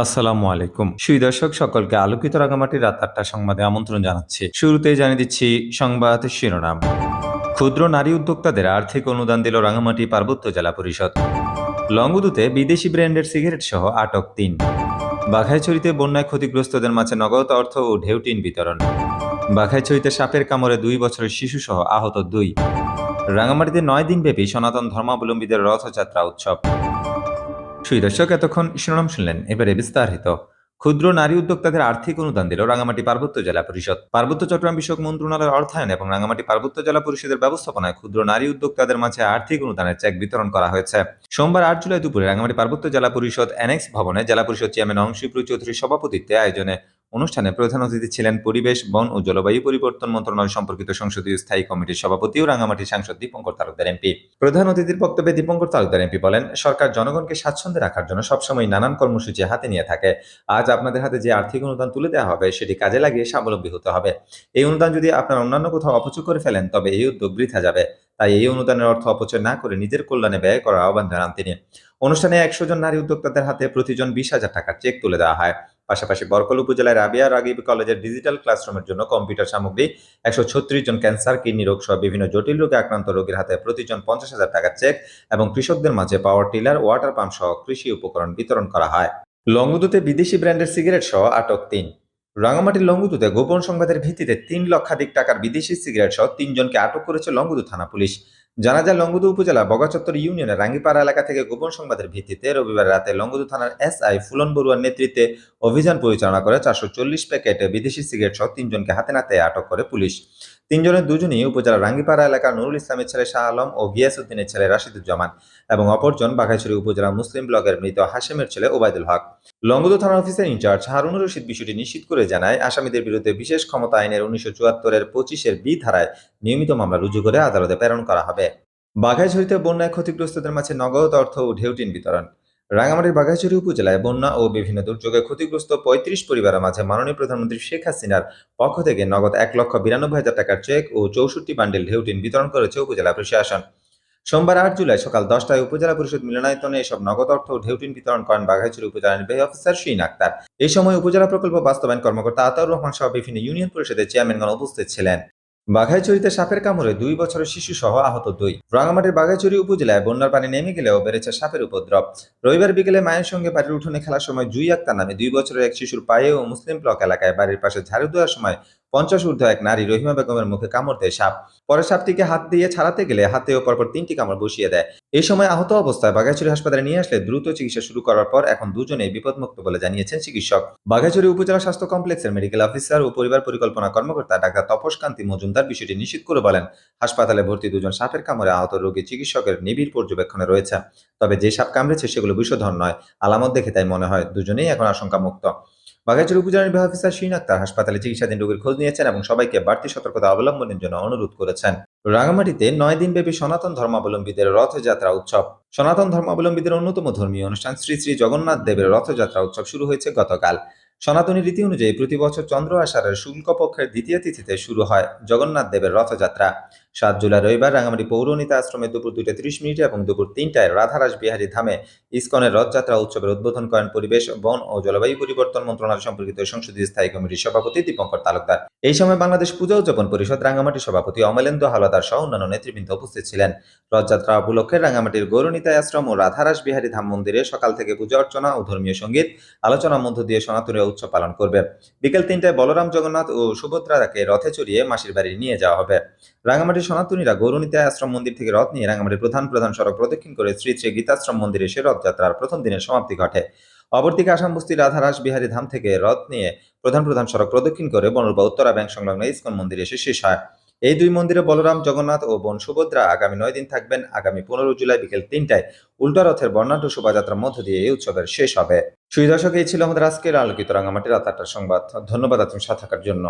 আসসালামু আলাইকুম। সুধী দর্শক সকলকে আলোকিত রাঙামাটির রাত ৮টা সংবাদে আমন্ত্রণ জানাচ্ছি। শুরুতেই জানিয়ে দিচ্ছি সংবাদ শিরোনাম। ক্ষুদ্র নারী উদ্যোক্তাদের আর্থিক অনুদান দিল রাঙামাটি পার্বত্য জেলা পরিষদ। লংগদুতে বিদেশি ব্র্যান্ডের সিগারেট সহ আটক ৩। বাঘাইছড়িতে বন্যায় ক্ষতিগ্রস্তদের মাঝে নগদ অর্থ ও ঢেউটিন বিতরণ। বাঘাইছড়িতে সাপের কামড়ে ২ বছরের শিশু সহ আহত ২। রাঙামাটিতে ৯ দিনব্যাপী সনাতন ধর্মাবলম্বীদের রথযাত্রা উৎসব। সুধী দর্শক, এতক্ষণ শিরোনাম শুনলেন, এবারে বিস্তারিত। ক্ষুদ্র নারী উদ্যোক্তাদের আর্থিক অনুদান দিল রাঙামাটি পার্বত্য জেলা পরিষদ। পার্বত্য চট্টগ্রাম বিষয়ক মন্ত্রণালয়ের অর্থায়ন এবং রাঙামাটি পার্বত্য জেলা পরিষদের ব্যবস্থাপনায় ক্ষুদ্র নারী উদ্যোক্তাদের মাঝে আর্থিক অনুদানের চেক বিতরণ করা হয়েছে। সোমবার ৮ জুলাই দুপুরে রাঙামাটি পার্বত্য জেলা পরিষদ অ্যানেক্স ভবনে জেলা পরিষদ চেয়ারম্যান অংশীপ্র চৌধুরীর সভাপতিত্বে আয়োজনে অনুষ্ঠানে প্রধান অতিথি ছিলেন পরিবেশ, বন ও জলবায়ু পরিবর্তন মন্ত্রণালয় সম্পর্কিত সংসদীয় স্থায়ী কমিটির সভাপতি ও রাঙামাটি সাংসদ দীপঙ্কর তালুকদার এমপি। প্রধান অতিথির বক্তব্যে দীপঙ্কর তালুকদার এমপি বলেন, সরকার জনগণকে স্বাচ্ছন্দ্যে রাখার জন্য সবসময় নানান কর্মসূচি হাতে নিয়ে থাকে। আজ আপনাদের হাতে যে আর্থিক অনুদান তুলে দেওয়া হবে সেটি কাজে লাগিয়ে স্বাবলম্বী হতে হবে। এই অনুদান যদি আপনার অন্যান্য কোথাও অপচয় করে ফেলেন তবে এই উদ্যোগ বৃথা যাবে। তাই এই অনুদানের অর্থ অপচয় না করে নিজের কল্যাণে ব্যয় করার আহ্বান জানান তিনি। অনুষ্ঠানে ১০০ জন নারী উদ্যোক্তাদের হাতে প্রতিজন ২০,০০০ টাকার চেক তুলে দেওয়া হয়। পাশাপাশি বরকল উপজেলার রাবিয়া রাগিব কলেজের ডিজিটাল ক্লাসরুমের জন্য কম্পিউটার সামগ্রী, ১৩৬ জন ক্যান্সার, কিডনি রোগ সহ বিভিন্ন জটিল রোগে আক্রান্ত রোগীর হাতে প্রতিজন ৫০,০০০ টাকার চেক এবং কৃষকদের মাঝে পাওয়ার টিলার, ওয়াটার পাম্প সহ কৃষি উপকরণ বিতরণ করা হয়। লংগদুতে বিদেশি ব্র্যান্ডের সিগারেট সহ আটক ৩। রাঙামাটির লংগদুতে গোপন সংবাদের ভিত্তিতে ৩ লক্ষাধিক টাকার বিদেশি সিগারেট সহ ৩ জনকে আটক করেছে লংগদু থানা পুলিশ। জানা যায়, লংগদু উপজেলা বগাচত্বর ইউনিয়নের রাঙ্গিপাড়া এলাকা থেকে গোপন সংবাদের ভিত্তিতে রবিবার রাতে লংগদু থানার এসআই ফুলন বড়ুয়ার নেতৃত্বে অভিযান পরিচালনা করে ৪৪০ প্যাকেট বিদেশি সিগারেট সহ ৩ জনকে হাতে নাতে আটক করে পুলিশ। ৩ জনের দুজনই উপজেলার রাঙ্গিপাড়া এলাকার নুরুল ইসলামের ছেলে শাহ আলম ও গিয়াসউদ্দিনের ছেলে রাশিদুজ্জামান এবং অপরজন বাঘাইছড়ি উপজেলা মুসলিম ব্লকের মৃত হাশেমের ছেলে ওবায়দুল হক। লংগদু থানা অফিসার ইনচার্জ হারুনুর রশিদ বিষয়টি নিশ্চিত করে জানায়, আসামিদের বিরুদ্ধে বিশেষ ক্ষমতা আইনের ১৯৭৪-এর ২৫-এর বি ধারায় নিয়মিত মামলা রুজু করে আদালতে প্রেরণ করা হবে। বাঘাইছড়িতে বন্যায় ক্ষতিগ্রস্তদের মাঝে নগদ অর্থ ও ঢেউটিন বিতরণ। রাঙামাটির বাঘাইছড়ি উপজেলায় বন্যা ও বিভিন্ন দুর্যোগে ক্ষতিগ্রস্ত ৩৫ পরিবারের মাঝে মাননীয় প্রধানমন্ত্রী শেখ হাসিনার পক্ষ থেকে নগদ ১,৯২,০০০ টাকার চেক ও ৬৪ বান্ডেল ঢেউটিন বিতরণ করেছে উপজেলা প্রশাসন। সোমবার ৮ জুলাই সকাল ১০টায় উপজেলা পরিষদ মিলনায়তনে এসব নগদ অর্থ ও ঢেউটিন বিতরণ করেন বাঘাইছড়ি উপজেলা নির্বাহী অফিসার শিন আক্তার। এই সময় উপজেলা প্রকল্প বাস্তবায়ন কর্মকর্তা আতাউর রহমান সহ বিভিন্ন ইউনিয়ন পরিষদের চেয়ারম্যানগণ উপস্থিত ছিলেন। বাঘাইছড়িতে সাপের কামড়ে ২ বছরের শিশু সহ আহত ২। রাঙামাটির বাঘাইছড়ি উপজেলায় বন্যার পানি নেমে গেলেও বেড়েছে সাপের উপদ্রব। রবিবার বিকেলে মায়ের সঙ্গে বাড়ির উঠোনে খেলার সময় জুই আক্তার নামে ২ বছরের এক শিশুর পায়ে ও মুসলিম ব্লক এলাকায় বাড়ির পাশে ঝাড়ু দেওয়ার সময় ৫০ ঊর্ধ্ব এক নারী রহিমা বেগমের মুখে কামড় দেয় সাপ। পরে সাপটিকে হাত দিয়ে ছাড়াতে গেলে হাতেও পরপর ৩টি কামড় বসিয়ে দেয়। এই সময় আহত অবস্থায় বাঘাইছড়ি হাসপাতালে নিয়ে আসলে দ্রুত চিকিৎসা শুরু করার পর এখন দুজনেই বিপদমুক্ত বলে জানিয়েছেন চিকিৎসক। বাঘাইছড়ি উপজেলা স্বাস্থ্য কমপ্লেক্সের মেডিকেল অফিসার ও পরিবার পরিকল্পনা কর্মকর্তা ডাক্তার তপস কান্তি মজুমদার বিষয়টি নিশ্চিত করে বলেন, হাসপাতালে ভর্তি দুজন সাপের কামড়ে আহত রোগী চিকিৎসকের নিবিড় পর্যবেক্ষণে রয়েছে। তবে যে সাপ কামড়েছে সেগুলো বিষধর নয়, আলামত দেখে তাই মনে হয় দুজনেই এখন আশঙ্কামুক্ত। বাঘাইছড়ি উপজেলা নির্বাহী অফিসার শিন আক্তার হাসপাতালে চিকিৎসাধীন রোগীর খোঁজ নিয়েছেন এবং সবাইকে বাড়তি সতর্কতা অবলম্বনের জন্য অনুরোধ করেছেন। রাঙামাটিতে ৯ দিনব্যাপী সনাতন ধর্মাবলম্বীদের রথযাত্রা উৎসব। সনাতন ধর্মাবলম্বীদের অন্যতম ধর্মীয় অনুষ্ঠান শ্রী শ্রী জগন্নাথ দেবের রথযাত্রা উৎসব শুরু হয়েছে গতকাল। সনাতনী রীতি অনুযায়ী প্রতি বছর চন্দ্র আষাঢ়ের শুক্লপক্ষের দ্বিতীয় তিথিতে শুরু হয় জগন্নাথ দেবের রথযাত্রা। ৭ জুলাই রবিবার রাঙামাটি পৌরনীতা আশ্রমে দুপুর ২:৩০ এবং দুপুর ৩টায় রাধারাস বিহারী ধামে ইসকনের রথযাত্রা উৎসবের উদ্বোধন করেন পরিবেশ, বন ও জলবায়ু পরিবর্তন মন্ত্রণালয় সম্পর্কিত সংসদীয় স্থায়ী কমিটির সভাপতি দীপঙ্কর তালুকদার। এই সময় বাংলাদেশ পূজা উদযাপন পরিষদ রাঙামাটি সভাপতি অমলেন্দু হাওলাদার সহ অন্যান্য নেতৃবৃন্দ উপস্থিত ছিলেন। রথযাত্রা উপলক্ষে রাঙামাটির গৌরনীতায় আশ্রম ও রাধারাস বিহারী ধাম মন্দিরে সকাল থেকে পূজা অর্চনা ও ধর্মীয় সঙ্গীত আলোচনার মধ্য দিয়ে সনাতনীরা উৎসব পালন করবে। বিকেল ৩টায় বলরাম, জগন্নাথ ও সুভদ্রাকে রথে চড়িয়ে মাসির বাড়ি নিয়ে যাওয়া হবে। রাঙামাটির সনাতনীরা গৌরনীতায় আশ্রম মন্দির থেকে রথ নিয়ে রাঙামাটির প্রধান সড়ক প্রদক্ষিণ করে শ্রী শ্রী গীতাশ্রম মন্দিরে এসে রথযাত্রার প্রথম দিনের সমাপ্তি ঘটে। অপরদিকে আসাম বস্তির রাধারাস বিহারী ধাম থেকে রথ নিয়ে প্রধান সড়ক প্রদক্ষিণ করে বনরূপা উত্তরা ব্যাংক সংলগ্ন ইসকন মন্দিরে এসে শেষ হয়। এই দুই মন্দিরে বলরাম, জগন্নাথ ও বোন সুভদ্রা আগামী ৯ দিন থাকবেন। আগামী ১৫ জুলাই বিকেল ৩টায় উল্টা রথের বর্ণাঢ্য শোভাযাত্রার মধ্য দিয়ে এই উৎসবের শেষ হবে। সুধী দর্শক, এই ছিল আমাদের আজকের আলোকিত রাঙামাটির রাত ৮টার সংবাদ। ধন্যবাদ আপনার সাথে থাকার জন্য।